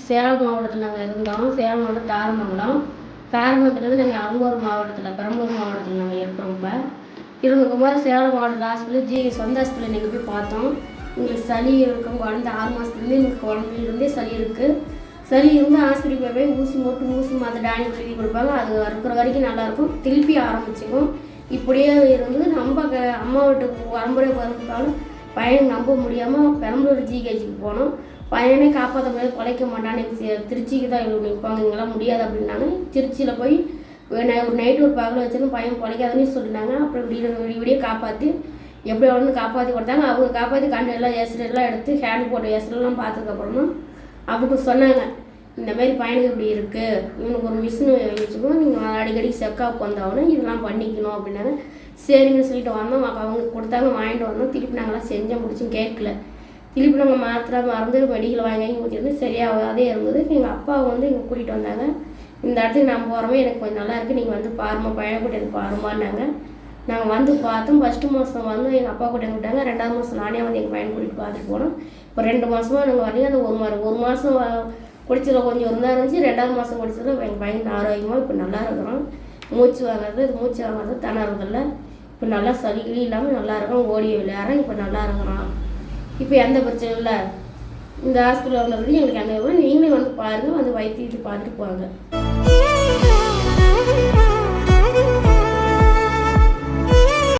சேலம் மாவட்டத்தில் நாங்கள் இருந்தோம். சேலம் மாவட்டம் தாரமங்கலம். தாரமங்கலத்துலேருந்து நாங்கள் அங்கூர் மாவட்டத்தில் பெரம்பலூர் மாவட்டத்தில் நாங்கள் இருக்கிறோம். இப்போ இருந்துக்கும்போது சேலம் மாவட்டத்தில் ஹாஸ்பிட்டல் சொந்த ஹாஸ்பிட்டல் நீங்கள் போய் பார்த்தோம். உங்களுக்கு சளி இருக்கும். குழந்தை 6 மாதத்துலேருந்து எங்களுக்கு குழந்தையிலேருந்தே சளி இருக்குது. சளி இருந்து ஹாஸ்பிட்டலுக்கு போய் ஊசி மாற்ற டானிக் எழுதி கொடுப்பாங்க. அது இருக்கிற வரைக்கும் நல்லாயிருக்கும். திருப்பி ஆரம்பிச்சிக்கும். இப்படியே இருந்து நம்ம அம்மா வீட்டுக்கு வரம்புரை வரதுக்காலும் பையனுக்கு நம்ப முடியாமல் பெரம்பலூர் ஜிஹெச்சுக்கு போனோம். பையனே காப்பாற்ற முடியாது, குலைக்க மாட்டான்னு திருச்சிக்கு தான் இவ்வளோ நிற்பாங்க, இங்கெல்லாம் முடியாது அப்படின்னாங்க. திருச்சியில் போய் ஒரு நைட்டு ஒரு பகல் வச்சுருந்து பையன் குலைக்காதுன்னு சொல்லினாங்க. அப்புறம் விடிய காப்பாற்றி எப்படி வந்து காப்பாற்றி கொடுத்தாங்க. அவங்க காப்பாற்றி கண்டு எல்லாம் எஸ்ரெல்லாம் எடுத்து ஹேண்ட் போட்ட எஸ்ரெல்லாம் பார்த்ததுக்கப்புறமா அவங்க சொன்னாங்க, இந்தமாரி பையனுக்கு இப்படி இருக்குது, இவனுக்கு ஒரு மிஷின் வச்சுக்கணும், நீங்கள் அடிக்கடி செக்கப் வந்தாலும் இதெல்லாம் பண்ணிக்கணும் அப்படின்னாங்க. சரிங்கன்னு சொல்லிட்டு வந்தோம். அவங்க கொடுத்தாங்க, வாங்கிட்டு வந்தோம். திருப்பி நாங்கள்லாம் செஞ்சோம், முடிச்சும் கேட்கல. திருப்பி நாங்கள் மாத்திரை மருந்து மெடிக்கல் வாங்கி ஊற்றிருந்து சரியாகவே இருந்தது. எங்கள் அப்பா வந்து இங்கே கூட்டிகிட்டு வந்தாங்க. இந்த இடத்துக்கு நான் போகிறோமே, எனக்கு கொஞ்சம் நல்லா இருக்குது, நீங்கள் வந்து பாருமா, பையனை கூட்டி எனக்கு பாருமான்னாங்க. நாங்கள் வந்து பார்த்தோம். ஃபஸ்ட்டு மாதம் வந்து எங்கள் அப்பா கூட்டிட்டு விட்டாங்க. 2ஆவது மாதம் நானே வந்து எங்கள் பையனை கூட்டிகிட்டு பார்த்துட்டு போனோம். இப்போ 2 மாதமாக நாங்கள் வரீங்க. அந்த ஒரு மாதம் குடிச்சதில் கொஞ்சம் இருந்துச்சு. 2ஆவது மாதம் குடிச்சதில் எங்கள் பையன் ஆரோக்கியமாக இப்போ நல்லா இருக்கிறோம். மூச்சு வாங்குறது திணறதில்ல. இப்போ நல்லா சளிகளி இல்லாமல் நல்லா இருக்கோம். ஓடி விளையாடுறோம். இப்போ நல்லா இருக்கிறோம். இப்போ எந்த பிரச்சனையும் இல்லை. இந்த ஹாஸ்பிட்டல் வந்தபடி எங்களுக்கு எந்த நீங்களே வந்து பாருங்கள், வந்து வைத்தியத்தை பார்த்துட்டு போவாங்க.